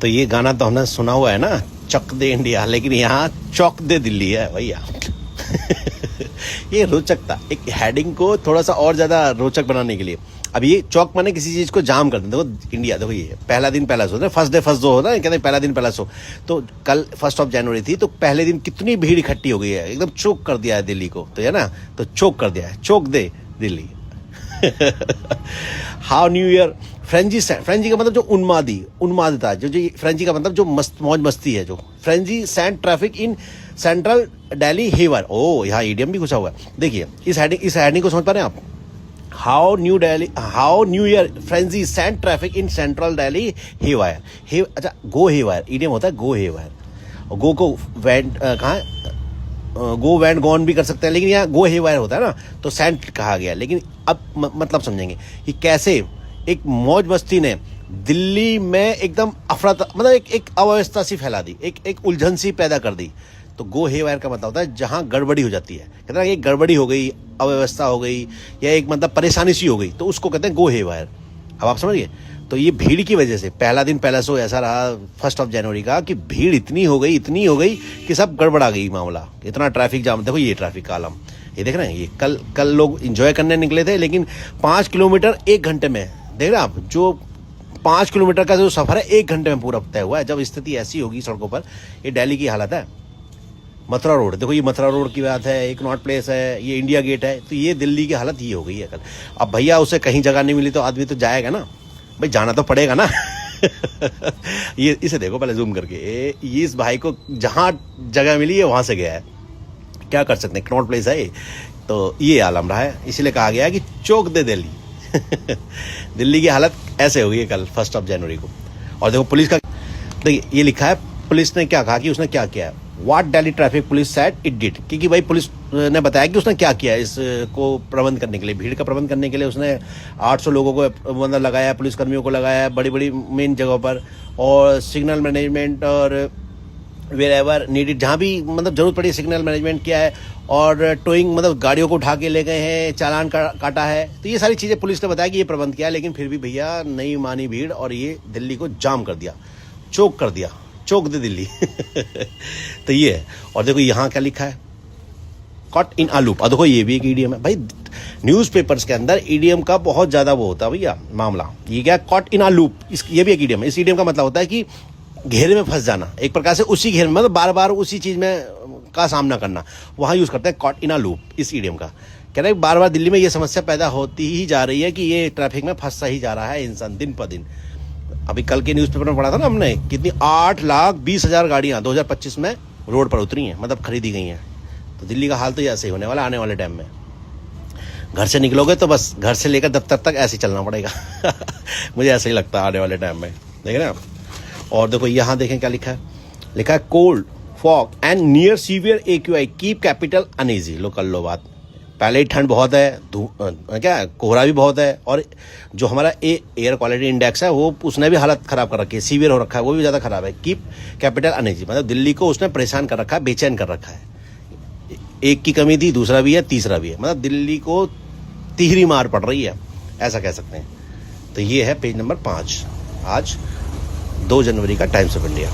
तो ये गाना तो हमने सुना हुआ है ना, चक दे इंडिया, लेकिन यहाँ चौक दे दिल्ली है भैया। ये रोचक था, एक हेडिंग को थोड़ा सा और ज्यादा रोचक बनाने के लिए। अब ये चौक माने किसी चीज को जाम कर दें। देखो इंडिया, देखो ये पहला दिन पहला show, first day first show होता है, कहते हैं पहला दिन पहला शो। तो कल 1 जनवरी थी, तो पहले दिन कितनी भीड़ इकट्ठी हो गई है, एकदम चोक कर दिया है दिल्ली को, तो है ना, तो चोक कर दिया है, चोक दे Delhi. How new year frenzy का मतलब जो उन्मादता, जो फ्रेंजी का मतलब जो मौज मस्ती है, जो frenzy sends traffic in central Delhi haywire. ओ यहाँ ईडीएम भी घुसा हुआ है। देखिए इस हेडिंग को समझ पा रहे हैं आप? How new year frenzy sends traffic in central Delhi haywire. अच्छा गो हेवायर ईडीएम होता है, गो हेवायर। गो को वैंड कहाँ है, गो वैंड गॉन भी कर सकते हैं, लेकिन यहाँ गो हेवायर होता है ना, तो सैंड कहा गया। लेकिन अब मतलब समझेंगे कि कैसे एक मौज मस्ती ने दिल्ली में एकदम मतलब एक अव्यवस्था सी फैला दी, एक उलझन सी पैदा कर दी। तो गो हेवायर का मतलब होता है जहां गड़बड़ी हो जाती है, कहते हैं एक गड़बड़ी हो गई, अव्यवस्था हो गई, या एक मतलब परेशानी सी हो गई, तो उसको कहते हैं गो हेवायर। अब आप समझिए, तो ये भीड़ की वजह से पहला दिन पहला शो ऐसा रहा 1 जनवरी का कि भीड़ इतनी हो गई कि सब गड़बड़ा गई मामला, इतना ट्रैफिक जाम। देखो ये ट्रैफिक का आलम, ये देख रहे हैं, ये कल लोग एंजॉय करने निकले थे, लेकिन 5 किलोमीटर 1 घंटे में, देख रहे हैं आप, जो 5 किलोमीटर का जो सफर है 1 घंटे में पूरा तय हुआ है। जब स्थिति ऐसी होगी सड़कों पर, ये दिल्ली की हालत है। मथुरा रोड, देखो ये मथुरा रोड की बात है, एक नॉर्थ प्लेस है, ये इंडिया गेट है, तो ये दिल्ली की हालत ये हो गई है कल। अब भैया उसे कहीं जगह नहीं मिली तो आदमी तो जाएगा ना भाई, जाना तो पड़ेगा ना। ये इसे देखो पहले जूम करके, ये इस भाई को जहां जगह मिली है वहां से गया है, क्या कर सकते हैं, नॉर्थ प्लेस है ये। तो ये आलम रहा है, इसीलिए कहा गया है कि चौक दे दिल्ली। दिल्ली की हालत ऐसे हो गई है कल 1 जनवरी को। और देखो पुलिस का, देखिए ये लिखा है, पुलिस ने क्या कहा कि उसने क्या किया है, what Delhi traffic police said it did. क्योंकि भाई पुलिस ने बताया कि उसने क्या किया इसको प्रबंध करने के लिए, भीड़ का प्रबंध करने के लिए उसने 800 लोगों को मतलब लगाया, पुलिसकर्मियों को लगाया बड़ी बड़ी मेन जगहों पर, और सिग्नल मैनेजमेंट और वेर एवर नीडेड, जहाँ भी मतलब जरूरत पड़ी सिग्नल मैनेजमेंट किया है, और टोइंग मतलब गाड़ियों को उठा के ले गए हैं, चालान काटा है। तो ये सारी चीज़ें पुलिस ने बताया कि ये प्रबंध किया, लेकिन फिर भी भैया नहीं मानी भीड़, और ये दिल्ली को जाम कर दिया, चौक कर दिया, चौक दे दिल्ली। तो ये है। और देखो यहाँ क्या लिखा है, कॉट इन अ लूप। और देखो ये भी एक ईडीएम है भाई, न्यूज़पेपर्स के अंदर ईडीएम का बहुत ज्यादा वो होता है भैया मामला। ये क्या, कॉट इन अ लूप, ये भी एक ईडीएम है। इस ईडीएम का मतलब होता है कि घेरे में फंस जाना, एक प्रकार से उसी घेरे में, मतलब बार बार उसी चीज में का सामना करना, वहां यूज करते हैं कॉट इन अ लूप इस ईडीएम का। कह रहे बार बार दिल्ली में ये समस्या पैदा होती ही जा रही है कि ये ट्रैफिक में फंसता ही जा रहा है इंसान दिन पर दिन। अभी कल के न्यूज़पेपर में पढ़ा था ना हमने, कितनी 8,20,000 गाड़ियां 2025 में रोड पर उतरी हैं, मतलब खरीदी गई हैं। तो दिल्ली का हाल तो ऐसे ही होने वाला आने वाले टाइम में। घर से निकलोगे तो बस घर से लेकर दफ्तर तक ऐसे ही चलना पड़ेगा। मुझे ऐसे ही लगता है आने वाले टाइम में, देख रहे हैं आप। और देखो यहाँ देखें क्या लिखा है cold fog and near severe AQI keep capital uneasy. लो कर लो बात, पहले ही ठंड बहुत है, क्या कोहरा भी बहुत है, और जो हमारा एयर क्वालिटी इंडेक्स है वो उसने भी हालत खराब कर रखी है, सीवियर हो रखा है, वो भी ज़्यादा खराब है। कीप कैपिटल अनईजी मतलब दिल्ली को उसने परेशान कर रखा है, बेचैन कर रखा है। एक की कमी थी, दूसरा भी है, तीसरा भी है, मतलब दिल्ली को तिहरी मार पड़ रही है, ऐसा कह सकते हैं। तो ये है पेज नंबर 5 आज 2 जनवरी का टाइम्स ऑफ इंडिया।